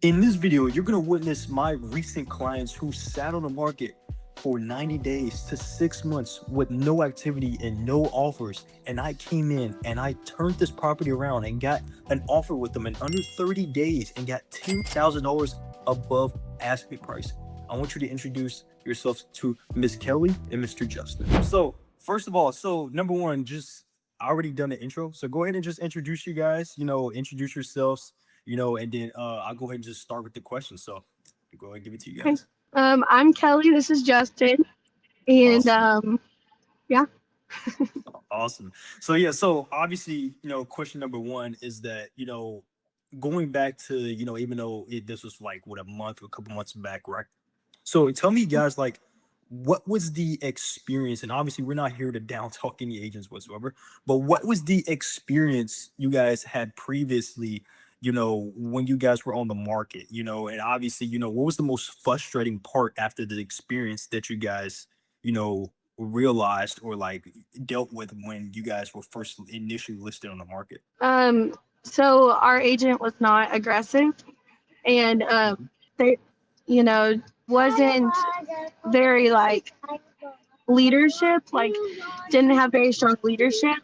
In this video, you're gonna witness my recent clients who sat on the market for 90 days to 6 months with no activity and no offers. And I came in and I turned this property around and got an offer with them in under 30 days and got $10,000 above asking price. I want you to introduce yourselves to Miss Kelly and Mr. Justin. So, first of all, number one, just I already done the intro. So go ahead and just introduce you guys, introduce yourselves, and then I'll go ahead and just start with the questions. So go ahead and give it to you Okay. guys. I'm Kelly. This is Justin. And Awesome. yeah. Awesome. So yeah, so obviously, question number one is that, going back to, even though this was like what a month, a couple months back, right? So tell me guys, like, what was the experience? And obviously we're not here to down talk any agents whatsoever, but what was the experience you guys had previously, when you guys were on the market, and obviously, what was the most frustrating part after the experience that you guys, realized or like dealt with when you guys were first initially listed on the market? Um, so our agent was not aggressive and they, you know, wasn't very like leadership, like didn't have very strong leadership.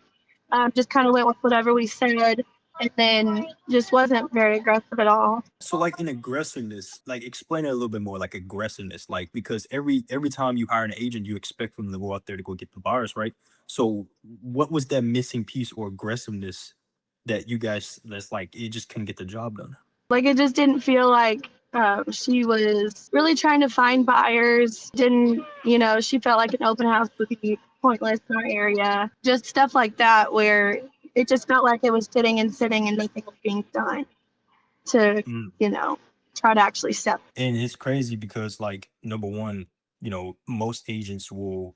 Just kind of went with whatever we said and then just wasn't very aggressive at all. So like in aggressiveness, like explain it a little bit more, like aggressiveness, like because every time you hire an agent, you expect them to go out there to go get the buyers, right? So what was that missing piece or aggressiveness that you guys that's like it just couldn't get the job done? Like it just didn't feel like she was really trying to find buyers. Didn't, she felt like an open house would be pointless in our area. Just stuff like that where it just felt like it was sitting and nothing was being done to, Mm. you know, try to actually sell. And it's crazy because like number one, most agents will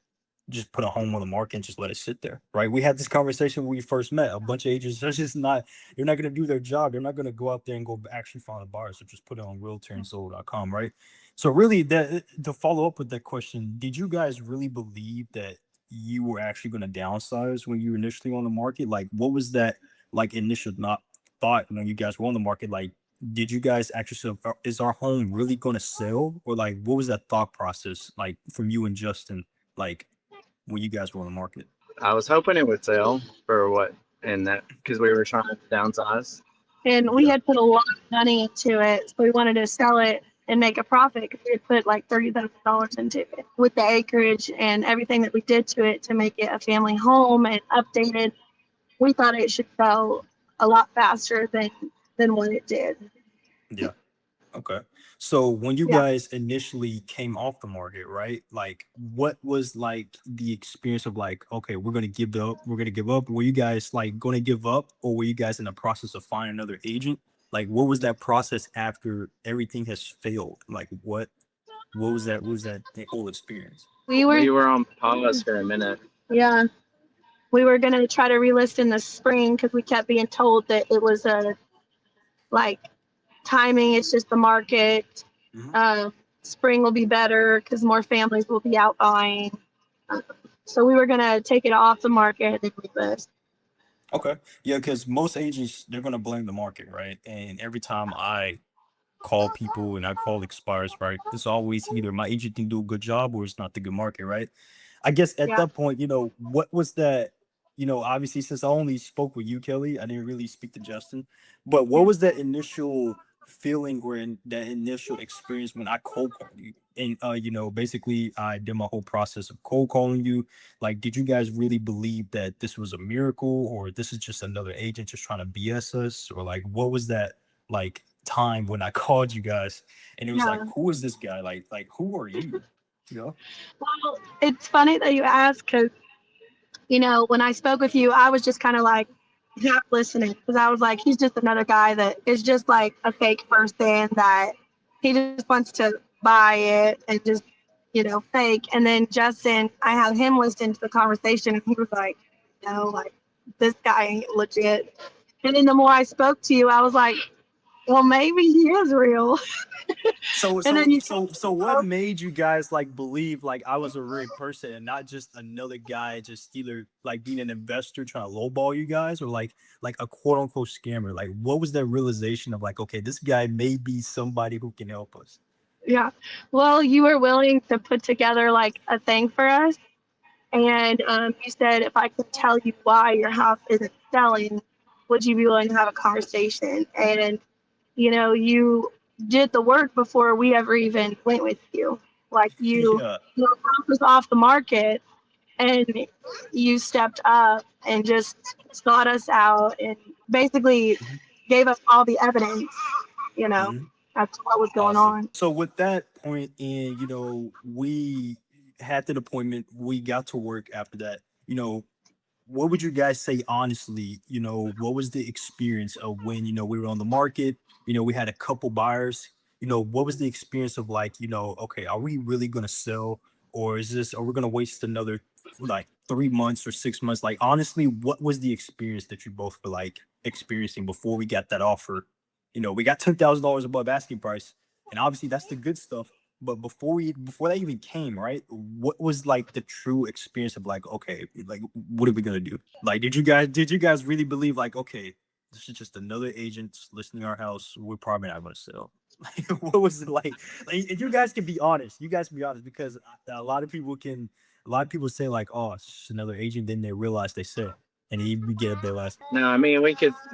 just put a home on the market and just let it sit there, right? We had this conversation when we first met. A bunch of agents are just not, they're not going to do their job. They're not going to go out there and go actually find a buyer. So just put it on Realtor and Zillow.com, right? So really, that to follow up with that question, did you guys really believe that you were actually going to downsize when you were initially on the market? Like, what was that like initial not thought when you guys were on the market? Like, did you guys actually say, is our home really going to sell, or like what was that thought process like from you and Justin, like when you guys were on the market? I was hoping it would sell for what, and that because we were trying to downsize. And we Yeah. had put a lot of money into it. So we wanted to sell it and make a profit because we had put like $30,000 into it with the acreage and everything that we did to it to make it a family home and updated. We thought it should sell a lot faster than what it did. Yeah. Okay. So when you Yeah. guys initially came off the market, right? Like what was like the experience of like, okay, we're gonna give up. Were you guys like gonna give up, or were you guys in the process of finding another agent? Like what was that process after everything has failed? Like what was that the whole experience? We were, We were on pause for a minute. yeah, we were going to try to relist in the spring because we kept being told that it was a like timing. It's just the market. Mhm. Uh, Spring will be better because more families will be out buying. Uh, so we were going to take it off the market and then relist. Okay. Yeah, because most agents they're gonna blame the market, right? And every time I call people and I call expires, right, it's always either my agent didn't do a good job or it's not the good market, right? I guess at Yeah. that point, what was that? Obviously, since I only spoke with you, Kelly, I didn't really speak to Justin. But what was that initial feeling or that initial experience when I cold called you? And basically I did my whole process of cold calling you. Like, did you guys really believe that this was a miracle or this is just another agent just trying to BS us? Or like what was that like time when I called you guys and it was like, Yeah. who is this guy? Like who are you? You know? Well, it's funny that you ask because, when I spoke with you, I was just kind of like half listening because I was like, he's just another guy that is just like a fake person that he just wants to buy it and just, fake. And then Justin, I had him listen to the conversation and he was like, like this guy ain't legit. And then the more I spoke to you, I was like, well, maybe he is real. So And then you what made you guys like believe like I was a real person and not just another guy just either like being an investor trying to lowball you guys or like a quote unquote scammer? Like what was that realization of like, okay, this guy may be somebody who can help us? yeah. Well, you were willing to put together like a thing for us. And you said if I could tell you why your house isn't selling, would you be willing to have a conversation? And you did the work before we ever even went with you. Like Yeah. your house was off the market, and you stepped up and just sought us out and basically Mhm. gave us all the evidence. You know, Mhm. that's what was going Awesome. on. So with that point in, we had that appointment, we got to work after that. What would you guys say honestly? What was the experience of when we were on the market? We had a couple buyers. What was the experience of like, okay, are we really gonna sell, or are we gonna waste another like 3 months or 6 months? Like honestly, what was the experience that you both were like experiencing before we got that offer? We got $10,000 above asking price, and obviously that's the good stuff. But before that even came, right? What was like the true experience of like, okay, like what are we gonna do? Like, did you guys really believe like, okay, this is just another agent listing our house? We're probably not gonna sell. Like, what was it like? Like, and you guys can be honest. You guys can be honest because a lot of people say like, oh, it's just another agent. Then they realize they said, and you get up there last. No, I mean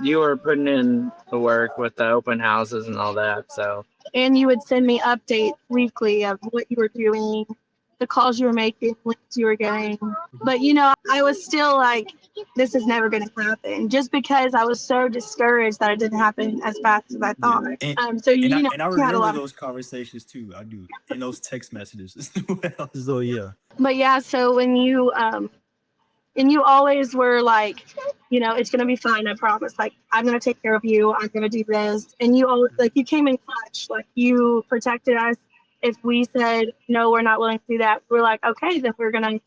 you were putting in the work with the open houses and all that. So And you would send me updates weekly of what you were doing, the calls you were making, links you were getting. But I was still like, this is never going to happen, just because I was so discouraged that it didn't happen as fast as I Yeah, thought. So and I you had a remember lot of. those conversations too. I do, and those text messages as well. So yeah. But yeah, so when you and you always were like, it's gonna be fine, I promise. Like, I'm gonna take care of you. I'm gonna do this. And you always, like, you came in clutch. Like, you protected us. If we said no, we're not willing to do that, we're like, okay, then we're gonna,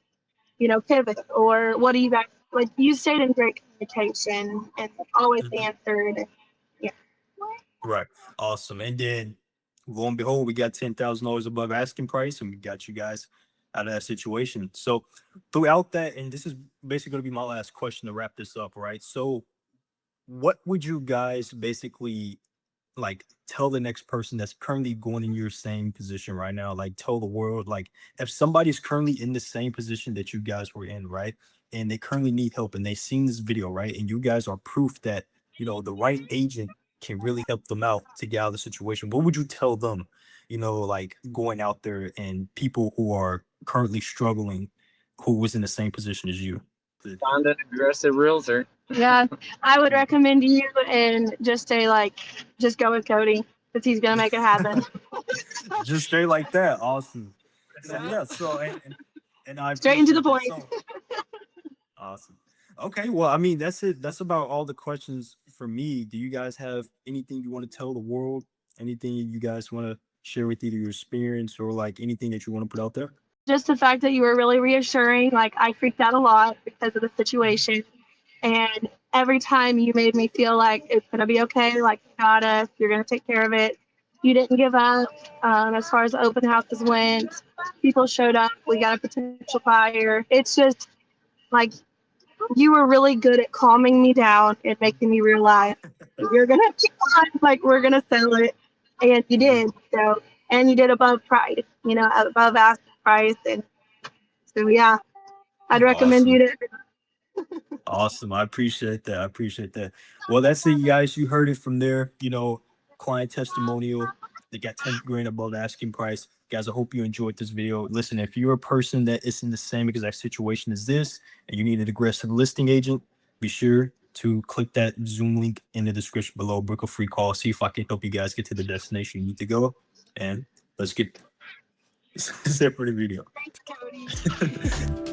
pivot. Or what do you guys like? You stayed in great communication and always Mhm. answered. Yeah. Right. Awesome. And then lo and behold, we got $10,000 above asking price, and we got you guys out of that situation. So throughout that, and this is basically going to be my last question to wrap this up, right? So what would you guys basically like tell the next person that's currently going in your same position right now? Like tell the world, like if somebody's currently in the same position that you guys were in, right? And they currently need help and they've seen this video, right? And you guys are proof that, the right agent can really help them out to get out of the situation. What would you tell them, like going out there and people who are currently struggling, who was in the same position as you? find an aggressive realtor. Yeah, I would recommend you and just say like, just go with Cody because he's gonna make it happen. Just stay like that. Awesome. So yeah, so and I Straight into the appreciate that. point. So awesome. Okay, well, I mean that's it. That's about all the questions for me. Do you guys have anything you want to tell the world? Anything you guys want to share with either your experience or like anything that you want to put out there? Just the fact that you were really reassuring. Like, I freaked out a lot because of the situation. And every time you made me feel like it's going to be okay, like, you got us, you're going to take care of it. You didn't give up. As far as the open houses went, people showed up. We got a potential buyer. It's just like you were really good at calming me down and making me realize you're going to keep on, like, we're going to sell it. And you Mhm. did. So, and you did above price, above asking price. And so, yeah, I'd recommend you Awesome. to. Awesome. I appreciate that. I appreciate that. Well, that's it, you guys. You heard it from there. Client testimonial. They got 10 grand above the asking price. Guys, I hope you enjoyed this video. Listen, if you're a person that is in the same exact situation as this and you need an aggressive listing agent, be sure to click that Zoom link in the description below. Book a free call. See if I can help you guys get to the destination you need to go. And let's get separate video. Thanks, Cody.